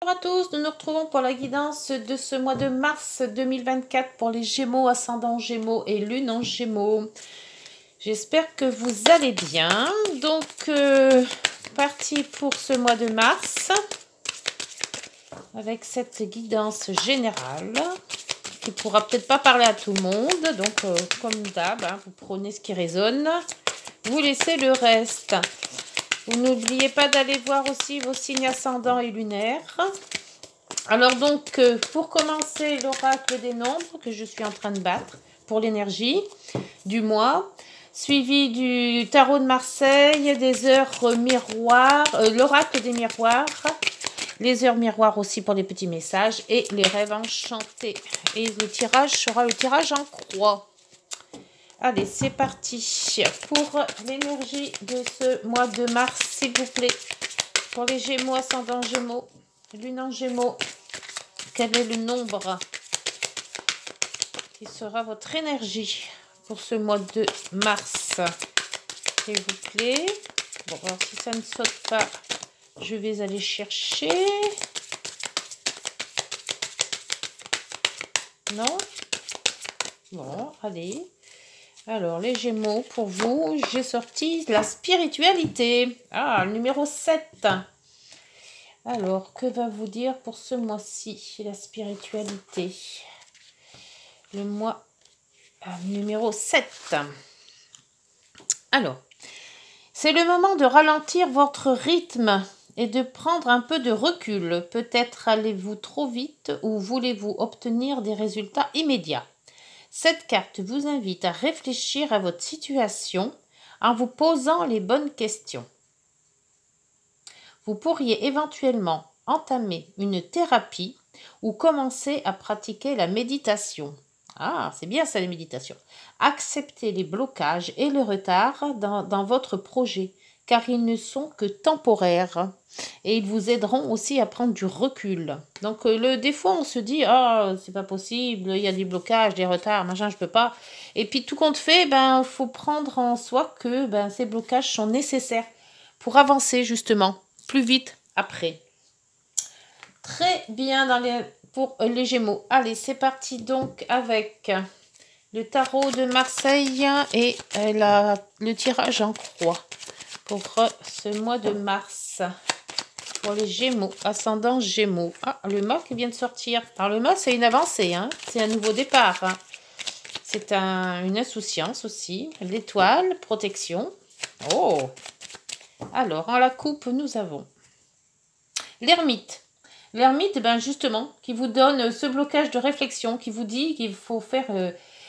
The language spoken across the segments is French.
Bonjour à tous, nous nous retrouvons pour la guidance de ce mois de mars 2024 pour les Gémeaux, ascendant Gémeaux et Lune en Gémeaux. J'espère que vous allez bien. Donc, parti pour ce mois de mars avec cette guidance générale qui pourra peut-être pas parler à tout le monde. Donc, comme d'hab, vous prenez ce qui résonne, vous laissez le reste. Vous n'oubliez pas d'aller voir aussi vos signes ascendants et lunaires. Alors donc, pour commencer, l'oracle des nombres que je suis en train de battre pour l'énergie du mois, suivi du tarot de Marseille, des heures miroirs, l'oracle des miroirs, les heures miroirs aussi pour les petits messages et les rêves enchantés. Et le tirage sera le tirage en croix. Allez, c'est parti pour l'énergie de ce mois de mars, s'il vous plaît. Pour les Gémeaux, ascendant Gémeaux, Lune en Gémeaux, quel est le nombre qui sera votre énergie pour ce mois de mars, s'il vous plaît. Bon, alors si ça ne saute pas, je vais aller chercher. Non? Bon, allez. Alors, les Gémeaux, pour vous, j'ai sorti la spiritualité. Ah, le numéro 7. Alors, que va vous dire pour ce mois-ci, la spiritualité? Le mois numéro 7. Alors, c'est le moment de ralentir votre rythme et de prendre un peu de recul. Peut-être allez-vous trop vite ou voulez-vous obtenir des résultats immédiats. Cette carte vous invite à réfléchir à votre situation en vous posant les bonnes questions. Vous pourriez éventuellement entamer une thérapie ou commencer à pratiquer la méditation. Ah, c'est bien ça, la méditation. Acceptez les blocages et le retard dans votre projet, car ils ne sont que temporaires. Et ils vous aideront aussi à prendre du recul. Donc, des fois, on se dit, ah, c'est pas possible, il y a des blocages, des retards, machin, je peux pas. Et puis, tout compte fait, faut prendre en soi que ces blocages sont nécessaires pour avancer, justement, plus vite après. Très bien pour les Gémeaux. Allez, c'est parti donc avec le tarot de Marseille et le tirage en croix pour ce mois de mars. Pour les Gémeaux, ascendant Gémeaux. Ah, le mât qui vient de sortir. Alors le mât, c'est une avancée, hein. C'est un nouveau départ. Hein. C'est une insouciance aussi. L'étoile, protection. Oh! Alors, en la coupe, nous avons l'ermite. L'ermite, justement, qui vous donne ce blocage de réflexion, qui vous dit qu'il faut faire...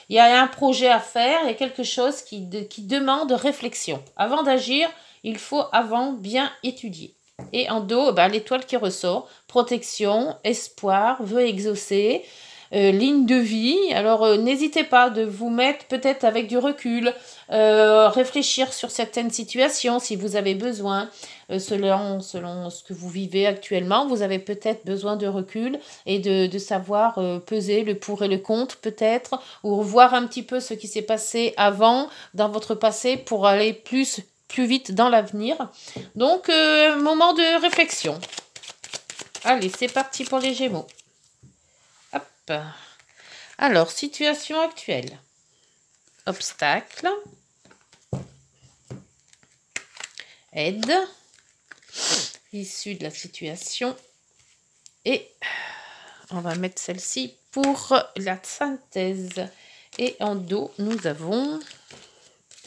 il y a un projet à faire, il y a quelque chose qui demande réflexion. Avant d'agir, il faut avant bien étudier. Et en dos, l'étoile qui ressort, protection, espoir, vœu exaucé, ligne de vie. Alors, n'hésitez pas de vous mettre peut-être avec du recul, réfléchir sur certaines situations si vous avez besoin, selon ce que vous vivez actuellement. Vous avez peut-être besoin de recul et de savoir peser le pour et le contre peut-être, ou revoir un petit peu ce qui s'est passé avant dans votre passé pour aller plus vite dans l'avenir. Donc, moment de réflexion. Allez, c'est parti pour les Gémeaux. Hop. Alors, situation actuelle. Obstacle. Aide. Issue de la situation. Et on va mettre celle-ci pour la synthèse. Et en dos, nous avons...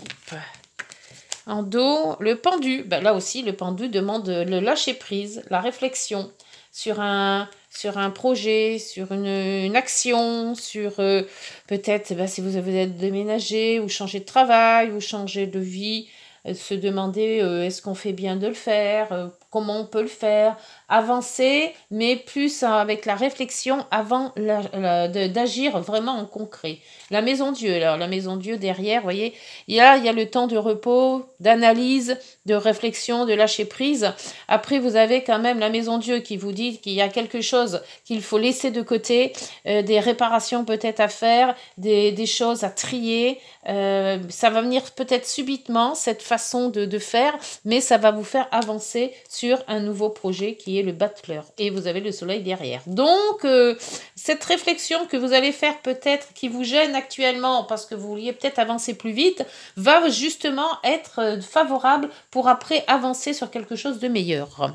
Hop. En dos, le pendu. Là aussi, le pendu demande le lâcher-prise, la réflexion sur un projet, sur une action, sur peut-être si vous avez déménagé ou changé de travail ou changé de vie, se demander est-ce qu'on fait bien de le faire, comment on peut le faire, avancer, mais plus avec la réflexion avant d'agir vraiment en concret. La maison Dieu, alors la maison Dieu derrière, vous voyez, il y a le temps de repos, d'analyse, de réflexion, de lâcher prise. Après, vous avez quand même la maison Dieu qui vous dit qu'il y a quelque chose qu'il faut laisser de côté, des réparations peut-être à faire, des choses à trier. Ça va venir peut-être subitement, cette façon de faire, mais ça va vous faire avancer sur un nouveau projet qui est voyez le battleur et vous avez le soleil derrière. Donc, cette réflexion que vous allez faire peut-être qui vous gêne actuellement parce que vous vouliez peut-être avancer plus vite, va justement être favorable pour après avancer sur quelque chose de meilleur.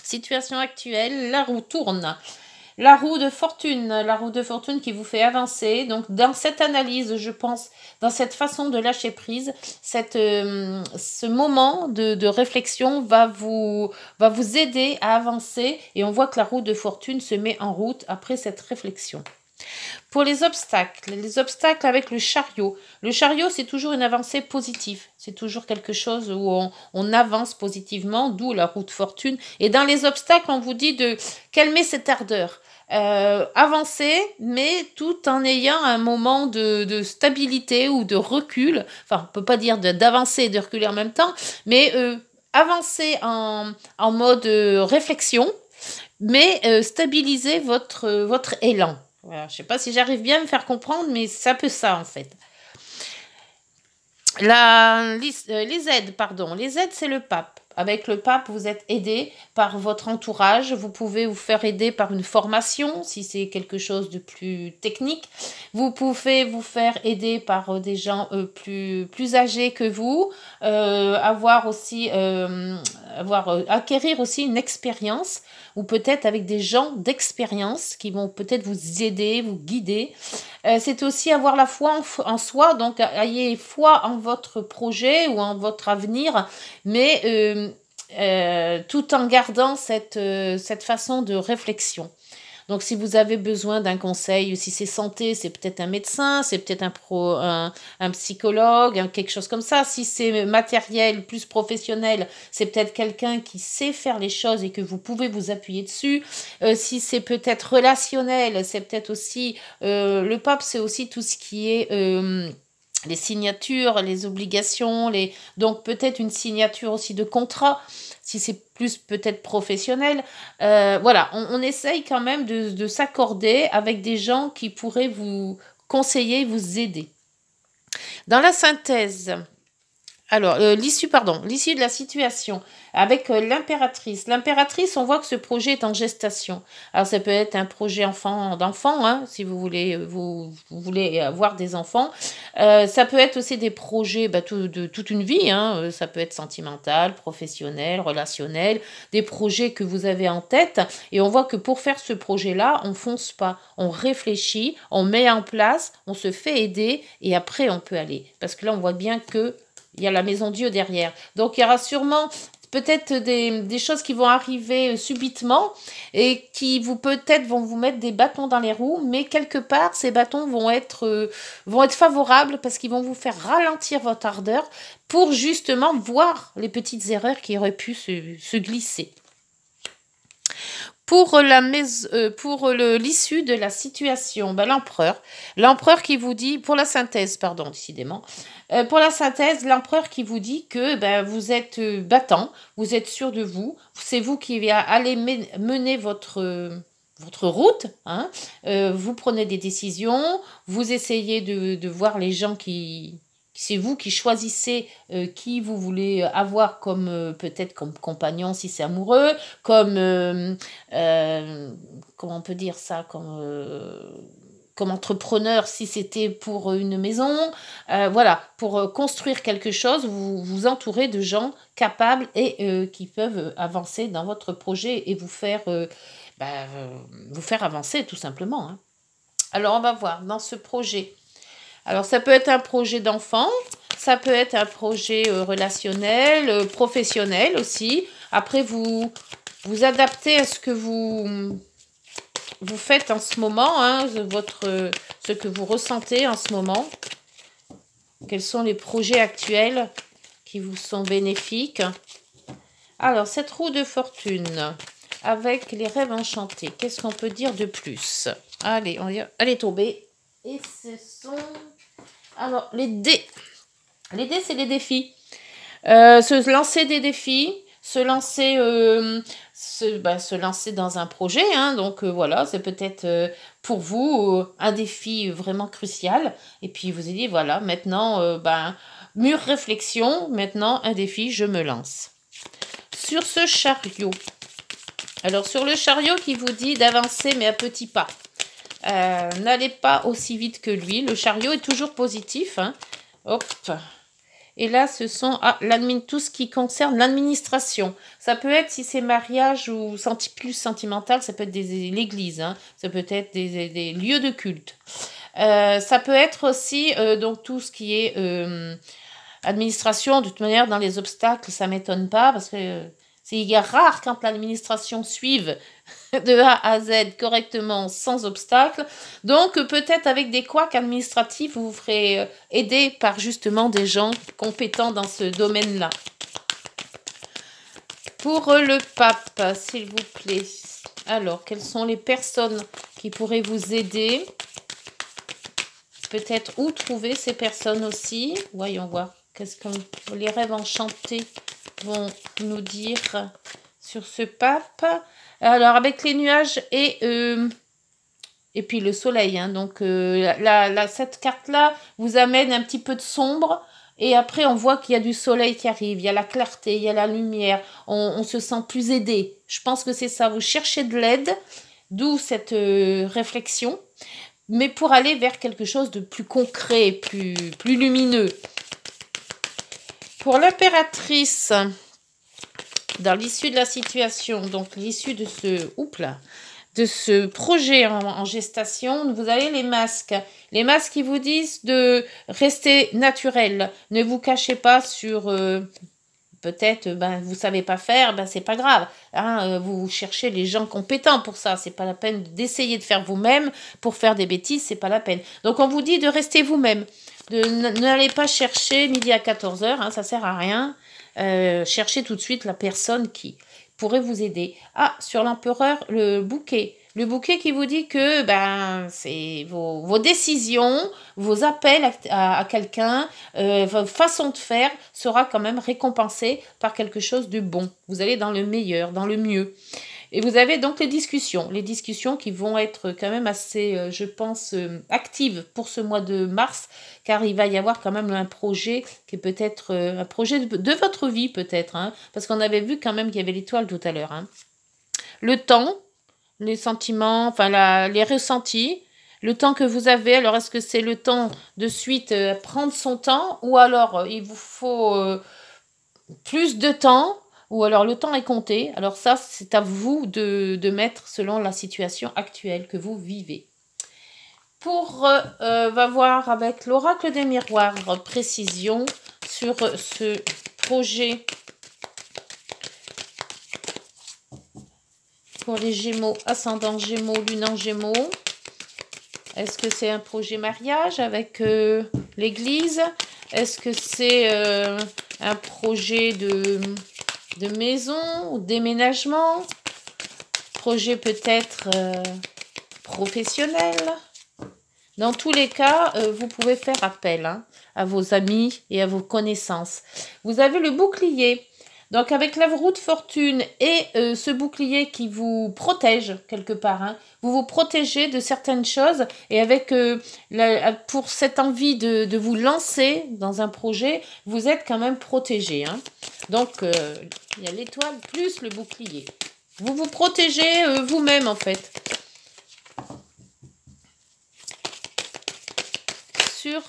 Situation actuelle, la roue tourne. La roue de fortune qui vous fait avancer. Donc, dans cette analyse, je pense, dans cette façon de lâcher prise, ce moment de réflexion va vous aider à avancer. Et on voit que la roue de fortune se met en route après cette réflexion. Pour les obstacles avec le chariot, c'est toujours une avancée positive. C'est toujours quelque chose où on avance positivement, d'où la roue de fortune. Et dans les obstacles, on vous dit de calmer cette ardeur. Avancer, mais tout en ayant un moment de stabilité ou de recul. Enfin, on peut pas dire d'avancer et de reculer en même temps, mais avancer en mode réflexion, mais stabiliser votre élan. Voilà, je ne sais pas si j'arrive bien à me faire comprendre, mais c'est un peu ça en fait. Les aides, Les aides, c'est le pape. Avec le pape, vous êtes aidé par votre entourage. Vous pouvez vous faire aider par une formation, si c'est quelque chose de plus technique. Vous pouvez vous faire aider par des gens plus âgés que vous. Acquérir aussi une expérience, ou peut-être avec des gens d'expérience qui vont peut-être vous aider, vous guider. C'est aussi avoir la foi en soi, donc ayez foi en votre projet ou en votre avenir, mais tout en gardant cette façon de réflexion. Donc, si vous avez besoin d'un conseil, si c'est santé, c'est peut-être un médecin, c'est peut-être un psychologue, quelque chose comme ça. Si c'est matériel, plus professionnel, c'est peut-être quelqu'un qui sait faire les choses et que vous pouvez vous appuyer dessus. Si c'est peut-être relationnel, c'est peut-être aussi... le pape, c'est aussi tout ce qui est... les signatures, les obligations, donc peut-être une signature aussi de contrat, si c'est plus peut-être professionnel. Voilà, on essaye quand même de s'accorder avec des gens qui pourraient vous conseiller, vous aider. Dans la synthèse, alors, l'issue de la situation avec l'impératrice. L'impératrice, on voit que ce projet est en gestation. Alors, ça peut être un projet d'enfant, hein, si vous voulez, vous voulez avoir des enfants. Ça peut être aussi des projets de toute une vie. Hein. Ça peut être sentimental, professionnel, relationnel, des projets que vous avez en tête. Et on voit que pour faire ce projet-là, on fonce pas. On réfléchit, on met en place, on se fait aider et après, on peut aller. Parce que là, on voit bien que il y a la maison Dieu derrière. Donc, il y aura sûrement peut-être des choses qui vont arriver subitement et qui peut-être vont vous mettre des bâtons dans les roues, mais quelque part, ces bâtons vont être favorables parce qu'ils vont vous faire ralentir votre ardeur pour justement voir les petites erreurs qui auraient pu se glisser. Pour l'issue de la situation, l'empereur qui vous dit, pour la synthèse, décidément, pour la synthèse, l'empereur qui vous dit que vous êtes battant, vous êtes sûr de vous, c'est vous qui allez mener votre route, hein, vous prenez des décisions, vous essayez de voir les gens c'est vous qui choisissez qui vous voulez avoir peut-être comme compagnon si c'est amoureux, comme comment on peut dire ça, comme entrepreneur si c'était pour une maison. Voilà, pour construire quelque chose, vous vous entourez de gens capables et qui peuvent avancer dans votre projet et vous faire avancer tout simplement. Hein. Alors on va voir dans ce projet. Alors, ça peut être un projet d'enfant, ça peut être un projet relationnel, professionnel aussi. Après, vous adaptez à ce que vous faites en ce moment, hein, ce que vous ressentez en ce moment. Quels sont les projets actuels qui vous sont bénéfiques? Alors, cette roue de fortune avec les rêves enchantés, qu'est-ce qu'on peut dire de plus? Allez, elle est tombée. Et ce sont... Alors, les dés. Les dés, c'est les défis. Se lancer des défis, se lancer dans un projet. Hein, donc, voilà, c'est peut-être pour vous un défi vraiment crucial. Et puis, vous avez dit, voilà, maintenant, mûre réflexion. Maintenant, un défi, je me lance. Sur ce chariot. Alors, sur le chariot qui vous dit d'avancer, mais à petits pas. N'allez pas aussi vite que lui. Le chariot est toujours positif. Hein. Hop. Et là, ce sont tout ce qui concerne l'administration. Ça peut être, si c'est mariage ou plus sentimental, ça peut être l'église. Hein. Ça peut être des lieux de culte. Ça peut être aussi donc tout ce qui est administration. De toute manière, dans les obstacles, ça ne m'étonne pas parce que il est rare quand l'administration suive de A à Z correctement sans obstacle. Donc peut-être avec des couacs administratifs, vous vous ferez aider par justement des gens compétents dans ce domaine-là. Pour le pape, s'il vous plaît. Alors, quelles sont les personnes qui pourraient vous aider? Peut-être où trouver ces personnes aussi. Voyons voir. Qu'est-ce que les rêves enchantés vont nous dire sur ce pape? Alors, avec les nuages et puis le soleil. Hein, donc, cette carte-là vous amène un petit peu de sombre. Et après, on voit qu'il y a du soleil qui arrive. Il y a la clarté, il y a la lumière. On se sent plus aidé. Je pense que c'est ça. Vous cherchez de l'aide. D'où cette réflexion. Mais pour aller vers quelque chose de plus concret, plus lumineux. Pour l'impératrice, dans l'issue de la situation, donc l'issue de ce projet en gestation, vous avez les masques. Les masques qui vous disent de rester naturel. Ne vous cachez pas sur... peut-être, vous ne savez pas faire, c'est pas grave. Hein, vous cherchez les gens compétents pour ça. C'est pas la peine d'essayer de faire vous-même. Pour faire des bêtises, c'est pas la peine. Donc, on vous dit de rester vous-même. N'allez pas chercher midi à 14h, hein, ça sert à rien. Cherchez tout de suite la personne qui pourrait vous aider. Sur l'empereur, le bouquet. Le bouquet qui vous dit que c'est vos décisions, vos appels à quelqu'un, votre façon de faire sera quand même récompensée par quelque chose de bon. Vous allez dans le meilleur, dans le mieux. Et vous avez donc les discussions qui vont être quand même assez, je pense, actives pour ce mois de mars, car il va y avoir quand même un projet qui est peut-être un projet de votre vie peut-être, hein, parce qu'on avait vu quand même qu'il y avait l'étoile tout à l'heure. Hein. Le temps, les sentiments, les ressentis, le temps que vous avez, alors est-ce que c'est le temps de suite prendre son temps, ou alors il vous faut plus de temps, ou alors le temps est compté. Alors ça, c'est à vous de mettre selon la situation actuelle que vous vivez. Va voir avec l'oracle des miroirs, précision sur ce projet pour les Gémeaux, ascendant Gémeaux, lune en Gémeaux. Est-ce que c'est un projet mariage avec l'église? Est-ce que c'est un projet de maison ou déménagement? Projet peut-être professionnel? Dans tous les cas, vous pouvez faire appel à vos amis et à vos connaissances. Vous avez le bouclier. Donc, avec la roue de fortune et ce bouclier qui vous protège quelque part, vous vous protégez de certaines choses et avec pour cette envie de vous lancer dans un projet, vous êtes quand même protégé. Donc, il y a l'étoile plus le bouclier. Vous vous protégez vous-même en fait. Sur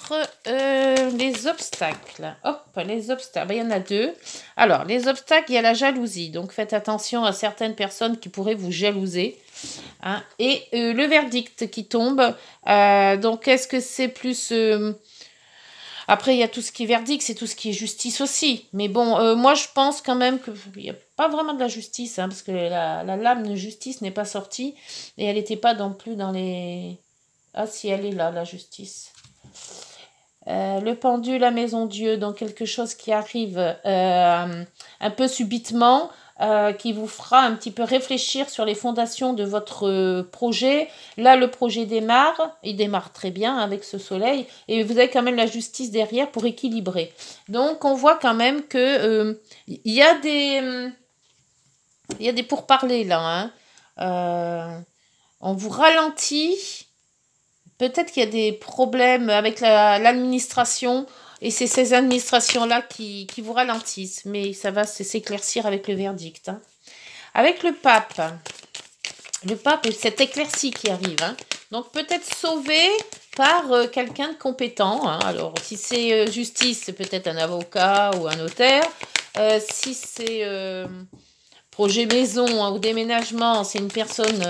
les obstacles. Hop, les obstacles. Il y en a deux. Alors, les obstacles, il y a la jalousie. Donc, faites attention à certaines personnes qui pourraient vous jalouser. Et le verdict qui tombe. Donc, est-ce que c'est plus... Après, il y a tout ce qui est verdict, c'est tout ce qui est justice aussi. Mais bon, moi, je pense quand même qu'il n'y a pas vraiment de la justice. Parce que la lame de justice n'est pas sortie. Et elle n'était pas non plus dans les... Ah, si, elle est là, la justice. Le pendule, la maison Dieu, donc quelque chose qui arrive un peu subitement, qui vous fera un petit peu réfléchir sur les fondations de votre projet. Là, le projet démarre, il démarre très bien avec ce soleil, et vous avez quand même la justice derrière pour équilibrer. Donc, on voit quand même que il y a des pourparlers là. On vous ralentit. Peut-être qu'il y a des problèmes avec l'administration et c'est ces administrations-là qui vous ralentissent. Mais ça va s'éclaircir avec le verdict. Avec le pape et cette éclaircie qui arrive. Hein. Donc peut-être sauvé par quelqu'un de compétent. Hein. Alors si c'est justice, c'est peut-être un avocat ou un notaire. Si c'est projet maison hein, ou déménagement, c'est une personne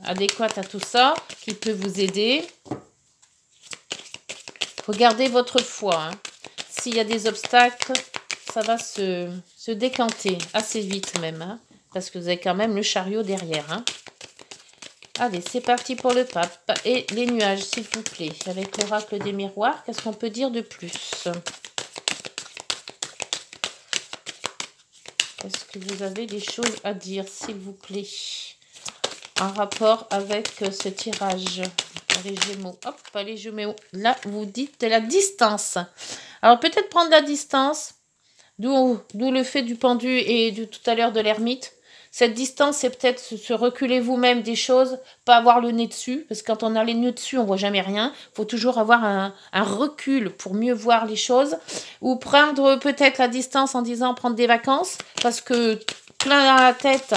adéquate à tout ça qui peut vous aider. Regardez votre foi. Hein. S'il y a des obstacles, ça va se décanter assez vite même. Hein, parce que vous avez quand même le chariot derrière. Hein. Allez, c'est parti pour le pape. Et les nuages, s'il vous plaît. Avec l'oracle des miroirs, qu'est-ce qu'on peut dire de plus? Est-ce que vous avez des choses à dire, s'il vous plaît? En rapport avec ce tirage. Les Gémeaux. Hop, les Gémeaux. Là, vous dites de la distance. Alors, peut-être prendre la distance. D'où le fait du pendu et de tout à l'heure de l'ermite. Cette distance, c'est peut-être se reculer vous-même des choses, pas avoir le nez dessus, parce que quand on a les nez dessus, on voit jamais rien. Il faut toujours avoir un recul pour mieux voir les choses. Ou prendre peut-être la distance en disant prendre des vacances, parce que plein dans la tête,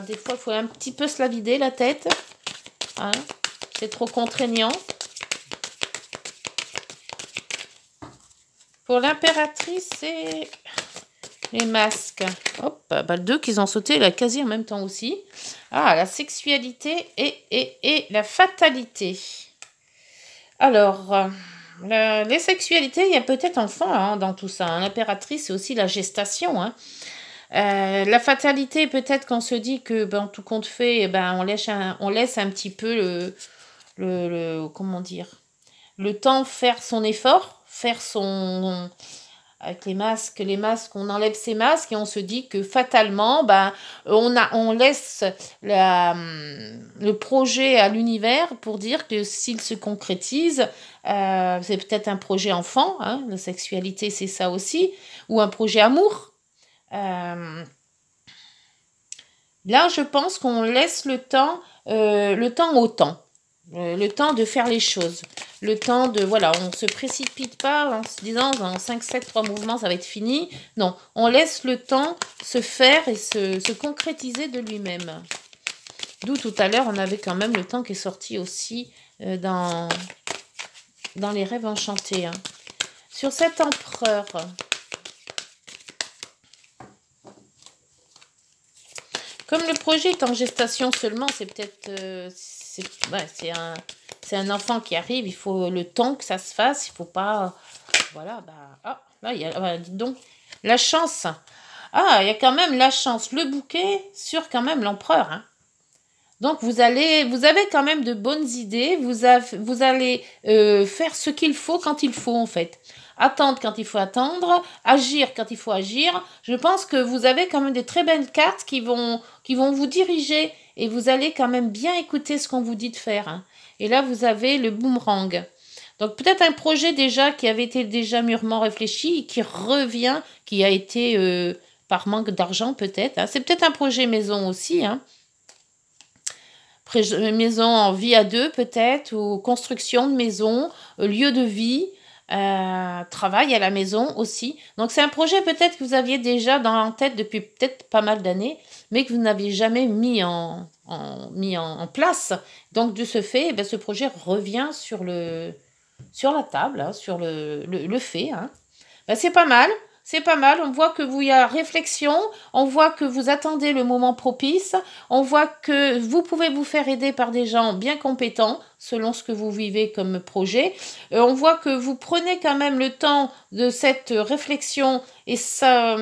des fois, il faut un petit peu se la vider, la tête. Hein, c'est trop contraignant. Pour l'impératrice, c'est les masques. Hop, le 2 qu'ils ont sauté là, quasi en même temps aussi. Ah, la sexualité et la fatalité. Alors, les sexualités, il y a peut-être enfant hein, dans tout ça. Hein. L'impératrice, c'est aussi la gestation. Hein. La fatalité, peut-être qu'on se dit que, tout compte fait, on laisse un petit peu comment dire, le temps faire son effort, faire son... Avec les masques, on enlève ces masques et on se dit que fatalement, on laisse le projet à l'univers pour dire que s'il se concrétise, c'est peut-être un projet enfant, hein, la sexualité c'est ça aussi, ou un projet amour. Là, je pense qu'on laisse le temps au temps. Le temps de faire les choses. Le temps de... Voilà, on ne se précipite pas en se disant en 5, 7, 3 mouvements, ça va être fini. Non, on laisse le temps se faire et se concrétiser de lui-même. D'où tout à l'heure, on avait quand même le temps qui est sorti aussi dans les rêves enchantés. Hein. Sur cet empereur... Comme le projet est en gestation seulement, c'est peut-être... c'est un enfant qui arrive, il faut le temps que ça se fasse, il ne faut pas... Voilà, là, il y a... dites donc, la chance. Ah, il y a quand même la chance, le bouquet sur quand même l'empereur. Hein. Donc, vous avez quand même de bonnes idées, vous allez faire ce qu'il faut quand il faut, en fait. Attendre quand il faut attendre, agir quand il faut agir. Je pense que vous avez quand même des très belles cartes qui vont vous diriger et vous allez quand même bien écouter ce qu'on vous dit de faire. Hein. Et là, vous avez le boomerang. Donc, peut-être un projet déjà qui avait été déjà mûrement réfléchi et qui revient, qui a été par manque d'argent peut-être. Hein. C'est peut-être un projet maison aussi, hein. Maison en vie à deux peut-être, ou construction de maison, lieu de vie, travail à la maison aussi. Donc c'est un projet peut-être que vous aviez déjà dans la tête depuis peut-être pas mal d'années, mais que vous n'aviez jamais mis en place. Donc de ce fait, ce projet revient sur la table, hein, sur le fait. Hein. C'est pas mal. C'est pas mal, on voit que il y a réflexion, on voit que vous attendez le moment propice, on voit que vous pouvez vous faire aider par des gens bien compétents selon ce que vous vivez comme projet. On voit que vous prenez quand même le temps de cette réflexion et ça...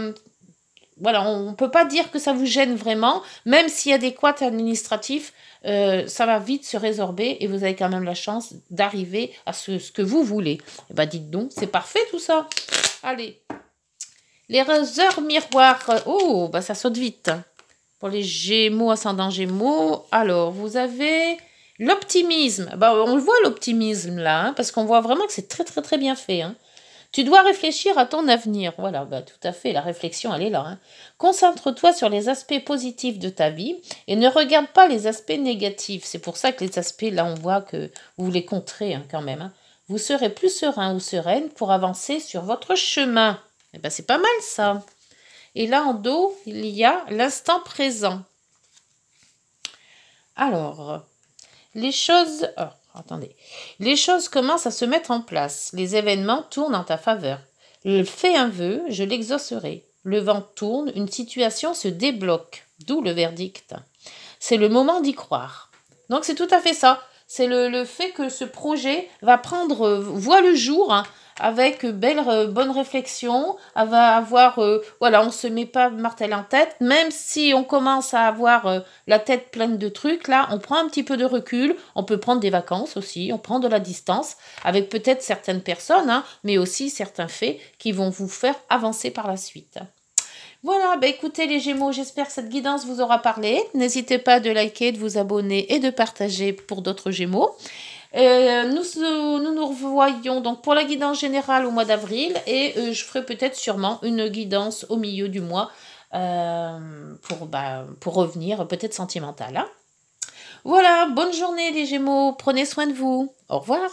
Voilà, on ne peut pas dire que ça vous gêne vraiment, même s'il y a des couacs administratifs, ça va vite se résorber et vous avez quand même la chance d'arriver à ce que vous voulez. Et dites donc, c'est parfait tout ça. Allez. Les heures miroirs, ça saute vite. Pour les Gémeaux, ascendant Gémeaux, alors, vous avez l'optimisme. On le voit l'optimisme là, hein, parce qu'on voit vraiment que c'est très très très bien fait. Hein. Tu dois réfléchir à ton avenir. Voilà, tout à fait, la réflexion, elle est là. Hein. Concentre-toi sur les aspects positifs de ta vie et ne regarde pas les aspects négatifs. C'est pour ça que les aspects, là, on voit que vous les contrez hein, quand même. Hein. Vous serez plus serein ou sereine pour avancer sur votre chemin. C'est pas mal ça. Et là, en dos, il y a l'instant présent. Alors, les choses... Oh, attendez. Les choses commencent à se mettre en place. Les événements tournent en ta faveur. Fais un vœu, je l'exaucerai. Le vent tourne, une situation se débloque. D'où le verdict. C'est le moment d'y croire. Donc, c'est tout à fait ça. C'est le fait que ce projet va voit le jour, hein, avec bonne réflexion, va avoir, voilà, on se met pas martel en tête, même si on commence à avoir la tête pleine de trucs, là, on prend un petit peu de recul, on peut prendre des vacances aussi, on prend de la distance, avec peut-être certaines personnes, hein, mais aussi certains faits qui vont vous faire avancer par la suite. Voilà, bah écoutez les Gémeaux, j'espère que cette guidance vous aura parlé. N'hésitez pas de liker, de vous abonner et de partager pour d'autres Gémeaux. Nous revoyons donc pour la guidance générale au mois d'avril et je ferai peut-être sûrement une guidance au milieu du mois pour revenir peut-être sentimentale. Hein. Voilà, bonne journée les Gémeaux, prenez soin de vous. Au revoir.